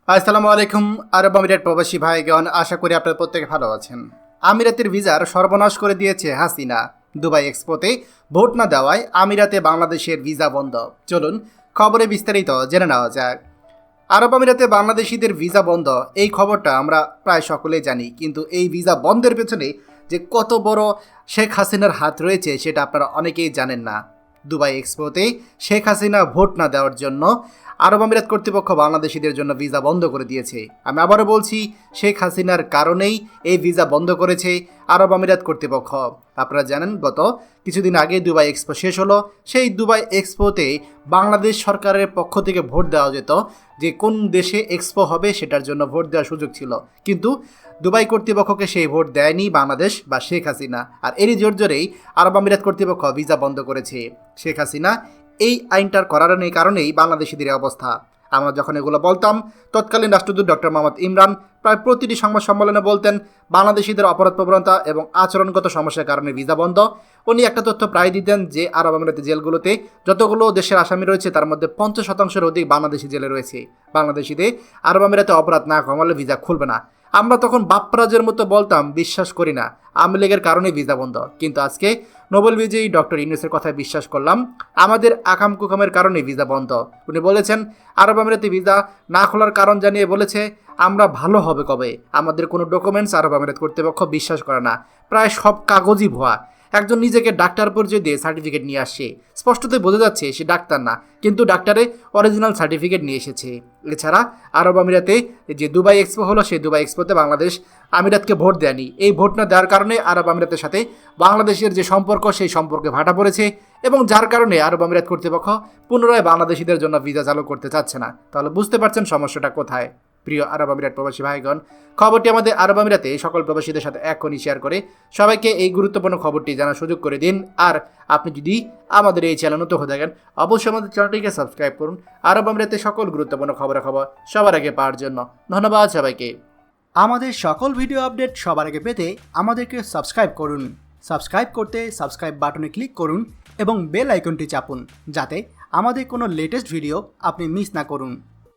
আসসালামু আলাইকুম। আরব আমিরাত প্রবাসী ভাইগণ, আশা করি আপনারা প্রত্যেকে ভালো আছেন। আমিরাতের ভিসার সর্বনাশ করে দিয়েছে হাসিনা। দুবাই এক্সপোতে ভোট না দেওয়ায় আমিরাতে বাংলাদেশের ভিসা বন্ধ। চলুন খবরে বিস্তারিত জেনে নেওয়া যাক। আরব আমিরাতে বাংলাদেশিদের ভিসা বন্ধ, এই খবরটা আমরা প্রায় সকলেই জানি, কিন্তু এই ভিসা বন্ধের পেছনে যে কত বড় শেখ হাসিনার হাত রয়েছে সেটা আপনারা অনেকেই জানেন না। দুবাই এক্সপোতে শেখ হাসিনা ভোট না দেওয়ার জন্য আরব আমিরাত কর্তৃপক্ষ বাংলাদেশিদের জন্য ভিসা বন্ধ করে দিয়েছে। আমি আবারও বলছি, শেখ হাসিনার কারণেই এই ভিসা বন্ধ করেছে আরব আমিরাত কর্তৃপক্ষ। আপনারা জানেন, গত কিছুদিন আগে দুবাই এক্সপো শেষ হলো। সেই দুবাই এক্সপোতে বাংলাদেশ সরকারের পক্ষ থেকে ভোট দেওয়া যেত, যে কোন দেশে এক্সপো হবে সেটার জন্য ভোট দেওয়ার সুযোগ ছিল, কিন্তু দুবাই কর্তৃপক্ষকে সেই ভোট দেয়নি বাংলাদেশ বা শেখ হাসিনা। আর এরই জোর জোরেই আরব আমিরাত কর্তৃপক্ষ ভিসা বন্ধ করেছে। শেখ হাসিনা এই আইনটার করার কারণেই বাংলাদেশিদের অবস্থা। আমরা যখন এগুলো বলতাম, তৎকালীন রাষ্ট্রদূত ডক্টর মোহাম্মদ ইমরান প্রায় প্রতিটি সংবাদ সম্মেলনে বলতেন বাংলাদেশিদের অপরাধ প্রবণতা এবং আচরণগত সমস্যার কারণে ভিসা বন্ধ। উনি একটা তথ্য প্রায় দিতেন যে আরব আমিরাতের জেলগুলোতে যতগুলো দেশের আসামি রয়েছে তার মধ্যে 50%-এর অধিক বাংলাদেশি জেলে রয়েছে। বাংলাদেশিদের আরব আমিরাতে অপরাধ না কমালে ভিসা খুলবে না। আমরা তখন বাপ্পারাজের মতো বলতাম, বিশ্বাস করি না, আওয়ামী লীগের কারণে ভিসা বন্ধ। কিন্তু আজকে নোবেল বিজয়ী ডক্টর ইউনূসের কথায় বিশ্বাস করলাম, আমাদের আকাম কুকামের কারণে ভিসা বন্ধ। উনি বলেছেন আরব আমিরাতে ভিসা না খোলার কারণ জানিয়ে বলেছে, আমরা ভালো হবে কবে, আমাদের কোনো ডকুমেন্টস আরব আমিরাত কর্তৃপক্ষ বিশ্বাস করে না, প্রায় সব কাগজই ভুয়া। একজন নিজেকে ডাক্তার পরিচয় দিয়ে সার্টিফিকেট নিয়ে আসছে, স্পষ্টতই বোঝা যাচ্ছে সে ডাক্তার না, কিন্তু ডাক্তারে অরিজিনাল সার্টিফিকেট নিয়ে এসেছে। এছাড়া আরব আমিরাতে যে দুবাই এক্সপো হলো, সেই দুবাই এক্সপোতে বাংলাদেশ আমিরাতকে ভোট দেয়নি। এই ভোট না দেওয়ার কারণে আরব আমিরাতের সাথে বাংলাদেশের যে সম্পর্ক, সেই সম্পর্কে ভাটা পড়েছে, এবং যার কারণে আরব আমিরাত কর্তৃপক্ষ পুনরায় বাংলাদেশিদের জন্য ভিসা চালু করতে চাচ্ছে না। তাহলে বুঝতে পারছেন সমস্যাটা কোথায়। প্রিয় আরব আমিরাত প্রবাসী ভাইগণ, খবরটি আমাদের আরব আমিরাতে সকল প্রবাসীদের সাথে এখনই শেয়ার করে সবাইকে এই গুরুত্বপূর্ণ খবরটি জানার সুযোগ করে দিন। আর আপনি যদি আমাদের এই চ্যানেল নতুন হয়ে থাকেন, অবশ্যই আমাদের চ্যানেলটিকে সাবস্ক্রাইব করুন আরব আমিরাতে সকল গুরুত্বপূর্ণ খবর সবার আগে পাওয়ার জন্য। ধন্যবাদ সবাইকে। আমাদের সকল ভিডিও আপডেট সবার আগে পেতে আমাদেরকে সাবস্ক্রাইব করুন। সাবস্ক্রাইব করতে সাবস্ক্রাইব বাটনে ক্লিক করুন এবং বেল আইকনটি চাপুন, যাতে আমাদের কোনো লেটেস্ট ভিডিও আপনি মিস না করুন।